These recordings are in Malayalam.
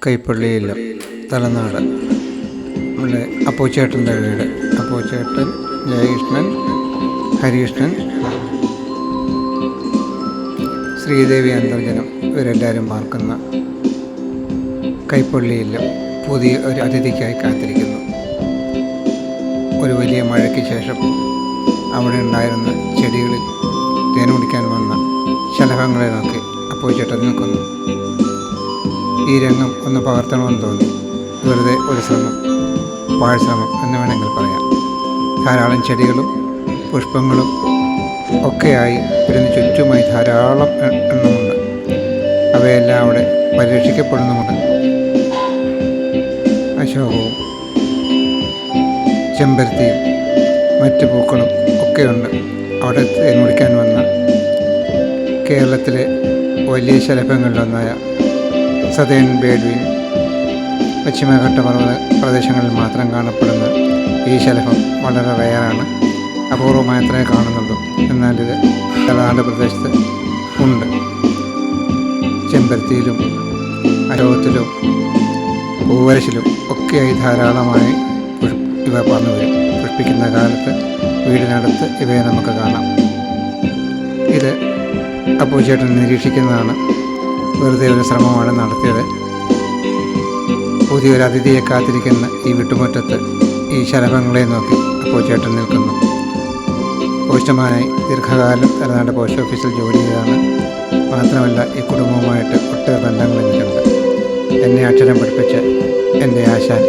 കൈപ്പള്ളിയിലും തലനാട് നമ്മുടെ അപ്പൂച്ചേട്ടൻ്റെ വീട്. അപ്പൂച്ചേട്ടൻ, ജയകൃഷ്ണൻ, ഹരികൃഷ്ണൻ, ശ്രീദേവി അന്തർജനം ഇവരെല്ലാവരും പാർക്കുന്ന കൈപ്പള്ളിയിലും പുതിയ ഒരു അതിഥിക്കായി കാത്തിരിക്കുന്നു. ഒരു വലിയ മഴയ്ക്ക് ശേഷം അവിടെ ഉണ്ടായിരുന്ന ചെടികളിൽ തേൻ കുടിക്കാൻ വന്ന ശലഭങ്ങളെ നോക്കി അപ്പൂച്ചേട്ടൻ നിൽക്കുന്നു. ഈ രംഗം ഒന്ന് പകർത്തണമെന്ന് തോന്നി. വെറുതെ ഒരു ശ്രമം, പാഴ്ശ്രമം എന്ന് വേണമെങ്കിൽ പറയാം. ധാരാളം ചെടികളും പുഷ്പങ്ങളും ഒക്കെയായി ഇതിന് ചുറ്റുമായി ധാരാളം എണ്ണമുണ്ട്. അവയെല്ലാം അവിടെ പരിരക്ഷിക്കപ്പെടുന്നുമുണ്ട്. അശോകവും ചെമ്പരത്തിയും മറ്റ് പൂക്കളും ഒക്കെയുണ്ട്. അവിടെ തേൻ കുടിക്കാൻ വന്ന കേരളത്തിലെ വലിയ ശലഭങ്ങളിലൊന്നായ സതേൺ ബേഡ്വിൻ പശ്ചിമഘട്ടപർവ്വത പ്രദേശങ്ങളിൽ മാത്രം കാണപ്പെടുന്ന ഈ ശലഭം വളരെ റെയറാണ്. അപൂർവമാത്രമേ കാണുന്നുള്ളൂ. എന്നാൽ ഇത് തലനാട് പ്രദേശത്ത് ഉണ്ട്. ചെമ്പരത്തിയിലും അശോകത്തിലും പൂവരശിലും ഒക്കെയായി ധാരാളമായി ഇവ പറന്നു വരും. പുഷ്പിക്കുന്ന കാലത്ത് വീടിനടുത്ത് ഇവയെ നമുക്ക് കാണാം. ഇത് അപ്പൂച്ചേട്ടൻ നിരീക്ഷിക്കുന്നതാണ്. വെറുതെ ഒരു ശ്രമമാണ് നടത്തിയത്. പുതിയൊരു അതിഥിയെ കാത്തിരിക്കുന്ന ഈ വീട്ടുമുറ്റത്ത് ഈ ശലഭങ്ങളെ നോക്കി അപ്പൂച്ചേട്ടൻ നിൽക്കുന്നു. പോസ്റ്റ്മാനായി ദീർഘകാലം തലനാട് പോസ്റ്റ് ഓഫീസിൽ ജോലി ചെയ്താണ്. മാത്രമല്ല ഈ കുടുംബവുമായിട്ട് ഒട്ടേറെ ബന്ധങ്ങൾ എനിക്കുണ്ട്. എന്നെ അക്ഷരം പഠിപ്പിച്ച എൻ്റെ ആശാൻ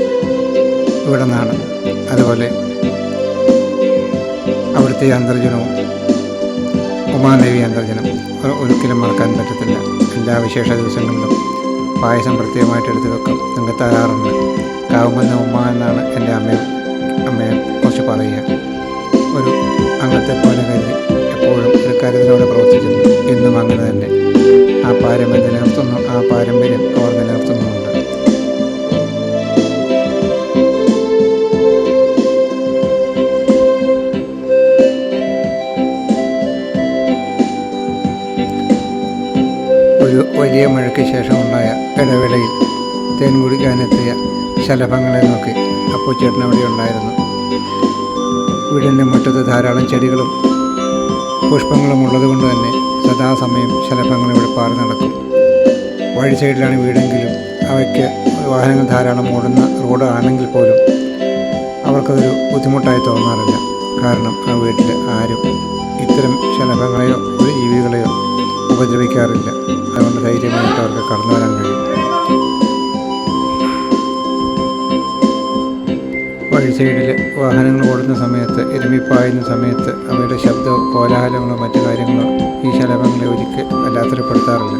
ഇവിടെ നിന്നാണ്. അതുപോലെ അവിടുത്തെ അന്തർജനവും ഉമാദേവി അന്തർജനം ഒരിക്കലും മറക്കാൻ പറ്റത്തില്ല. എല്ലാ വിശേഷ ദിവസങ്ങളിലും പായസം പ്രത്യേകമായിട്ട് എടുത്ത് വെക്കും. നിങ്ങൾക്ക് തരാറുണ്ട്. കാവുമെന്ന ഉമ്മ എന്നാണ് എൻ്റെ അമ്മയെ കുറിച്ച് പറയുക. ഒരു അംഗത്തെ പോലെ കരുതി എപ്പോഴും ഒരു കരുതലോടെ പ്രവർത്തിക്കുന്നു. ഇന്നും അങ്ങനെ തന്നെ ആ പാരമ്പര്യം അവർ നിലനിർത്തുന്നുമുണ്ട്. ഒരു വലിയ മഴയ്ക്ക് ശേഷമുണ്ടായ ഇടവേളയിൽ തേൻ കുടിക്കാനെത്തിയ ശലഭങ്ങളെ നോക്കി അപ്പൂച്ചേട്ടൻ അവിടെ ഉണ്ടായിരുന്നു. വീടിൻ്റെ മുറ്റത്ത് ധാരാളം ചെടികളും പുഷ്പങ്ങളും ഉള്ളതുകൊണ്ട് തന്നെ സദാസമയം ശലഭങ്ങൾ ഇവിടെ പാറി നടക്കും. വഴി സൈഡിലാണ് വീടെങ്കിലും അവയ്ക്ക് വാഹനങ്ങൾ ധാരാളം ഓടുന്ന റോഡ് ആണെങ്കിൽ പോലും അവർക്കതൊരു ബുദ്ധിമുട്ടായി തോന്നാറില്ല. കാരണം ആ വീട്ടിൽ ആരും ഇത്തരം ശലഭങ്ങളെയോ ഒരു ജീവികളെയോ ഉപദ്രവിക്കാറില്ല. അതുകൊണ്ട് ധൈര്യമായിട്ട് അവർക്ക് കടന്നു വരാൻ കഴിയും. വഴി സൈഡിൽ വാഹനങ്ങൾ ഓടുന്ന സമയത്ത്, ഇരുമിപ്പായുന്ന സമയത്ത് അവയുടെ ശബ്ദവും കോലാഹലങ്ങളോ മറ്റു കാര്യങ്ങളോ ഈ ശലഭങ്ങളെ ഒരിക്കൽ വല്ലാത്തൊരുപ്പെടുത്താറില്ല.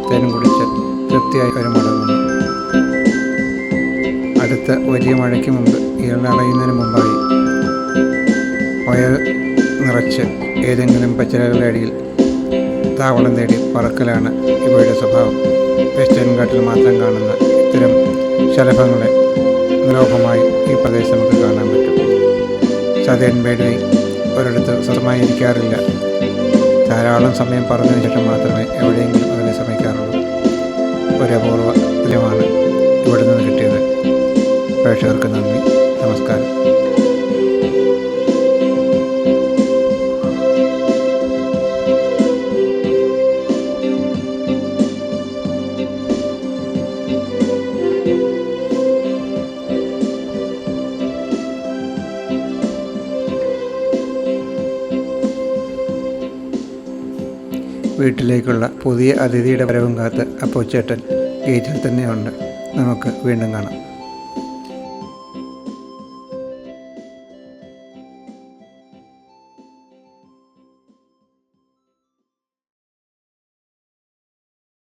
തേനും കുടിച്ച് തൃപ്തിയായി അവർ മടങ്ങുന്നു. അടുത്ത വലിയ മഴയ്ക്ക് മുമ്പ് ഇരുളടയുന്നതിന് മുമ്പായി വയർ നിറച്ച് ഏതെങ്കിലും പച്ചിലകളുടെ അടിയിൽ താവളം തേടി പറക്കലാണ് ഇവയുടെ സ്വഭാവം. വെസ്റ്റേൺ ഘാട്ടിൽ മാത്രം കാണുന്ന ഇത്തരം ശലഭങ്ങളെ നിലോഭമായി ഈ പ്രദേശം നമുക്ക് കാണാൻ പറ്റും. സതേൺ ബേഡ്വിൻ ഒരിടത്ത് സ്വസ്ഥമായി ഇരിക്കാറില്ല. ധാരാളം സമയം പറഞ്ഞതിന് ശേഷം മാത്രമേ എവിടെയെങ്കിലും അതിനെ ശ്രമിക്കാറുള്ളൂ. ഒരപൂർവ ഫലമാണ് ഇവിടെ നിന്ന് കിട്ടിയത്. പ്രേക്ഷകർക്ക് നന്ദി, നമസ്കാരം. വീട്ടിലേക്കുള്ള പുതിയ അതിഥിയുടെ വരവും കാത്ത് അപ്പൂച്ചേട്ടൻ ഗേറ്റിൽ തന്നെയുണ്ട്. നമുക്ക് വീണ്ടും കാണാം.